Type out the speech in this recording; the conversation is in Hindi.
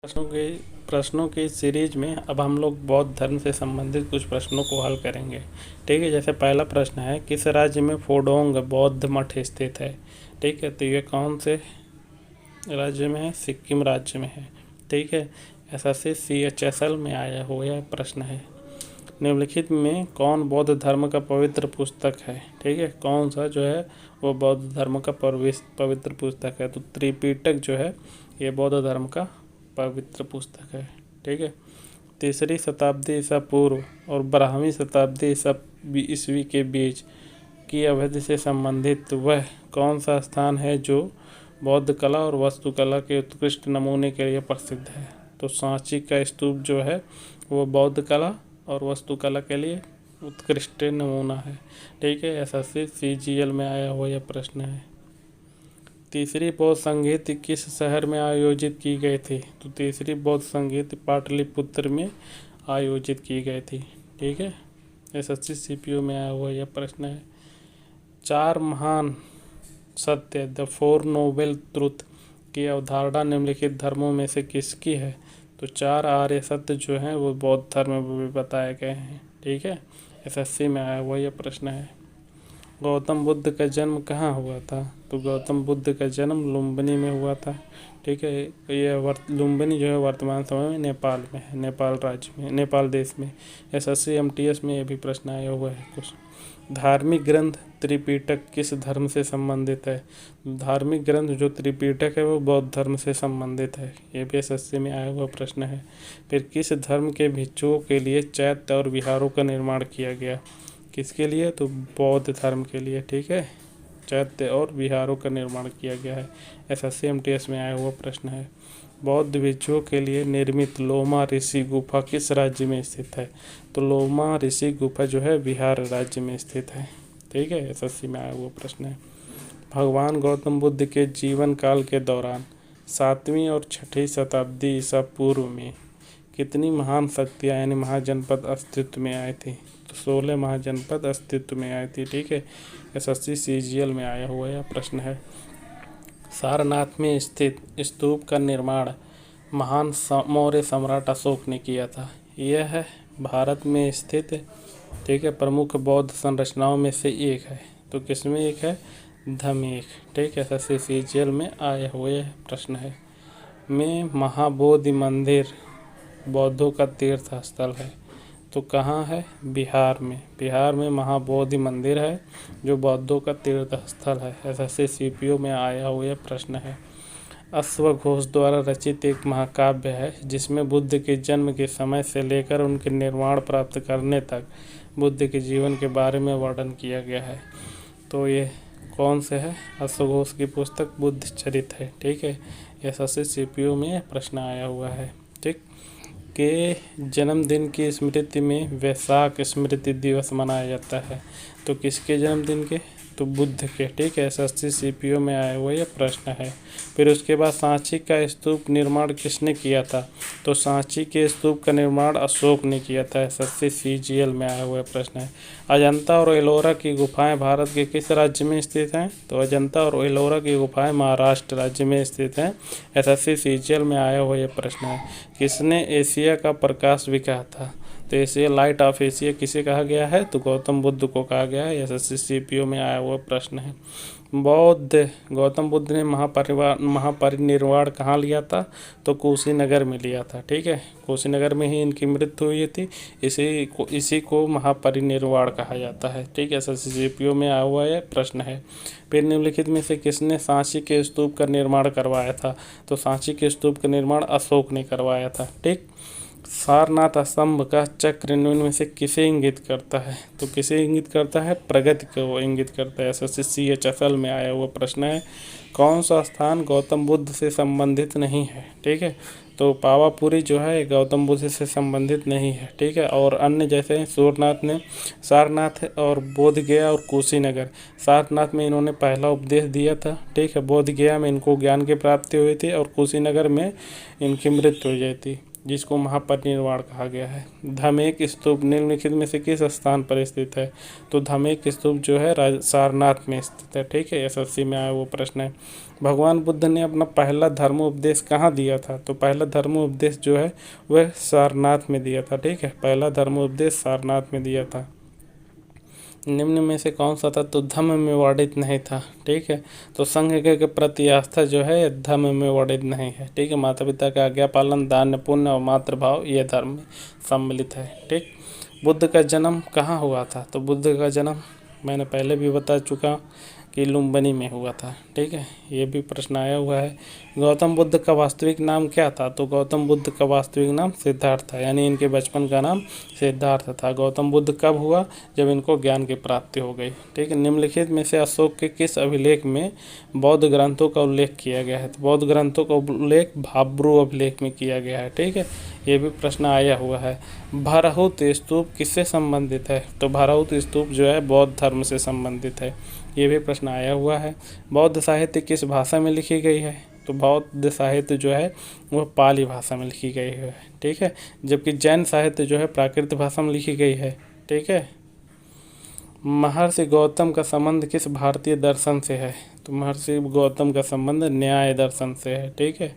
प्रश्नों की सीरीज में अब हम लोग बौद्ध धर्म से संबंधित कुछ प्रश्नों को हल करेंगे। ठीक है, जैसे पहला प्रश्न है, किस राज्य में फोडोंग बौद्ध मठ स्थित है। ठीक है, तो ये कौन से राज्य में है? सिक्किम राज्य में है। ठीक है, एसएससी CHSL में आया हुआ यह प्रश्न है। निम्नलिखित में कौन बौद्ध धर्म का पवित्र पुस्तक है? ठीक है, कौन सा जो है वो बौद्ध धर्म का पवित्र पुस्तक है? तो त्रिपिटक जो है ये बौद्ध धर्म का पवित्र पुस्तक है। ठीक है, 3री शताब्दी ईसा पूर्व और 12वीं शताब्दी ईस्वी के बीच की अवधि से संबंधित वह कौन सा स्थान है जो बौद्ध कला और वास्तुकला के उत्कृष्ट नमूने के लिए प्रसिद्ध है? तो सांची का स्तूप जो है वो बौद्ध कला और वास्तुकला के लिए उत्कृष्ट नमूना है। ठीक है, एसएससी CGL में आया हुआ यह प्रश्न है। तीसरी बौद्ध संगीत किस शहर में आयोजित की गई थी? तो तीसरी बौद्ध संगीत पाटलिपुत्र में आयोजित की गई थी। ठीक है, एसएससी CPO में आया हुआ यह प्रश्न है। 4 महान सत्य द 4 नोबेल ट्रुथ की अवधारणा निम्नलिखित धर्मों में से किसकी है? तो 4 आर्य सत्य जो हैं वो बौद्ध धर्म में भी बताए गए हैं। ठीक है, एसएससी में आया हुआ यह प्रश्न है। गौतम बुद्ध का जन्म कहाँ हुआ था? तो गौतम बुद्ध का जन्म लुम्बिनी में हुआ था। ठीक है, ये लुम्बिनी जो है वर्तमान समय में नेपाल में है, नेपाल राज्य में, नेपाल देश में। एसएससी MTS में ये भी प्रश्न आया हुआ है कुछ। धार्मिक ग्रंथ त्रिपिटक किस धर्म से संबंधित है? धार्मिक ग्रंथ जो त्रिपिटक है वो बौद्ध धर्म से संबंधित है। ये भी एसएससी में आया हुआ प्रश्न है। फिर किस धर्म के भिक्षुओं के लिए चैत्य और विहारों का निर्माण किया गया? किसके लिए? तो बौद्ध धर्म के लिए। ठीक है, चैत्य और विहारों का निर्माण किया गया है। एसएससी MTS में आया हुआ प्रश्न है। बौद्ध भिक्षुओं के लिए निर्मित लोमा ऋषि गुफा किस राज्य में स्थित है? तो लोमा ऋषि गुफा जो है बिहार राज्य में स्थित है। ठीक है, एसएससी में आया हुआ प्रश्न है। भगवान गौतम बुद्ध के जीवन काल के दौरान 7वीं और 6ठी शताब्दी ईसा पूर्व में कितनी महान शक्तियाँ यानी महाजनपद अस्तित्व में आई थी? तो 16 महाजनपद अस्तित्व में आई थी। ठीक है, एसएससी CGL में आया हुआ यह प्रश्न है। सारनाथ में स्थित स्तूप का निर्माण महान मौर्य सम्राट अशोक ने किया था। यह है भारत में स्थित, ठीक है, प्रमुख बौद्ध संरचनाओं में से एक है। तो किसमें एक है? धमेख। ठीक है, एसएससी CGL में आया हुआ यह प्रश्न है। में महाबोधि मंदिर बौद्धों का तीर्थ स्थल है। तो कहाँ है? बिहार में। बिहार में महाबोधि मंदिर है जो बौद्धों का तीर्थ स्थल है। एसएससी CPO में आया हुआ यह प्रश्न है। अश्वघोष द्वारा रचित एक महाकाव्य है जिसमें बुद्ध के जन्म के समय से लेकर उनके निर्वाण प्राप्त करने तक बुद्ध के जीवन के बारे में वर्णन किया गया है। तो ये कौन से है? अश्वघोष की पुस्तक बुद्ध चरित है। ठीक है, एसएससी CPO में प्रश्न आया हुआ है। ठीक, के जन्मदिन की स्मृति में वैशाख स्मृति दिवस मनाया जाता है। तो किसके जन्मदिन के? तो बुद्ध के। ठीक है, एसएससी CPO में आया हुआ यह प्रश्न है। फिर उसके बाद सांची का स्तूप निर्माण किसने किया था? तो सांची के स्तूप का निर्माण अशोक ने किया था। एसएससी CGL में आया हुआ प्रश्न है। अजंता और एलोरा की गुफाएं भारत के किस राज्य में स्थित हैं? तो अजंता और एलोरा की गुफाएं महाराष्ट्र राज्य में स्थित हैं। एसएससी CGL में आया हुआ यह प्रश्न है। किसने एशिया का प्रकाश भी कहा था? तो एशिया लाइट ऑफ एशिया किसे कहा गया है? तो गौतम बुद्ध को कहा गया है। एसएससी CPO में आया हुआ प्रश्न है। गौतम बुद्ध ने महापरिनिर्वाण कहाँ लिया था? तो कुशीनगर में लिया था। ठीक है, कुशीनगर में ही इनकी मृत्यु हुई थी। इसी को महापरिनिर्वाण कहा जाता है। ठीक है, एसएससी CPO में आया हुआ यह प्रश्न है। फिर निम्नलिखित में से किसने सांची के स्तूप का निर्माण करवाया था? तो सांची के स्तूप का निर्माण अशोक ने करवाया था। ठीक, सारनाथ स्तंभ का चक्र निम्न में से किसे इंगित करता है? तो किसे इंगित करता है? प्रगति को इंगित करता है। एसएससी CHSL में आया हुआ प्रश्न है। कौन सा स्थान गौतम बुद्ध से संबंधित नहीं है? ठीक है, तो पावापुरी जो है गौतम बुद्ध से संबंधित नहीं है। ठीक है, और अन्य जैसे सारनाथ और बोधगया और कुशीनगर। सारनाथ में इन्होंने पहला उपदेश दिया था। ठीक है, बोधगया में इनको ज्ञान की प्राप्ति हुई थी और कुशीनगर में इनकी मृत्यु हो गई थी। जिसको महापरिनिर्वाण कहा गया है। धमेक स्तूप निम्नलिखित में से किस स्थान पर स्थित है? तो धमेक स्तूप जो है सारनाथ में स्थित है। ठीक है, एसएससी में आया वो प्रश्न है। भगवान बुद्ध ने अपना पहला धर्मोपदेश कहाँ दिया था? तो पहला धर्मोपदेश जो है वह सारनाथ में दिया था। ठीक है, पहला धर्मोपदेश सारनाथ में दिया था। निम्न में से कौन सा था? तो धम्म में वर्णित नहीं था। ठीक है, तो संघ के प्रति आस्था जो है धम्म में वर्णित नहीं है। ठीक है, माता पिता का आज्ञा पालन, दान पुण्य और मातृभाव ये धर्म में सम्मिलित है। ठीक, बुद्ध का जन्म कहाँ हुआ था? तो बुद्ध का जन्म मैंने पहले भी बता चुका कि लुम्बिनी में हुआ था। ठीक है, ये भी प्रश्न आया हुआ है। गौतम बुद्ध का वास्तविक नाम क्या था? तो गौतम बुद्ध का वास्तविक नाम सिद्धार्थ था, यानी इनके बचपन का नाम सिद्धार्थ था। गौतम बुद्ध कब हुआ? जब इनको ज्ञान की प्राप्ति हो गई। ठीक है, निम्नलिखित में से अशोक के किस अभिलेख में बौद्ध ग्रंथों का उल्लेख किया गया है? तो बौद्ध ग्रंथों का उल्लेख भाब्रू अभिलेख में किया गया है। ठीक है, ये भी प्रश्न आया हुआ है। भरहुत स्तूप किससे संबंधित है? तो भरहुत स्तूप जो है बौद्ध धर्म से संबंधित है। ये भी प्रश्न आया हुआ है। बौद्ध साहित्य किस भाषा में लिखी गई है? तो बौद्ध साहित्य जो है वह पाली भाषा में लिखी गई है। ठीक है, जबकि जैन साहित्य जो है प्राकृत भाषा में लिखी गई है। ठीक है, महर्षि गौतम का संबंध किस भारतीय दर्शन से है? तो महर्षि गौतम का संबंध न्याय दर्शन से है। ठीक है।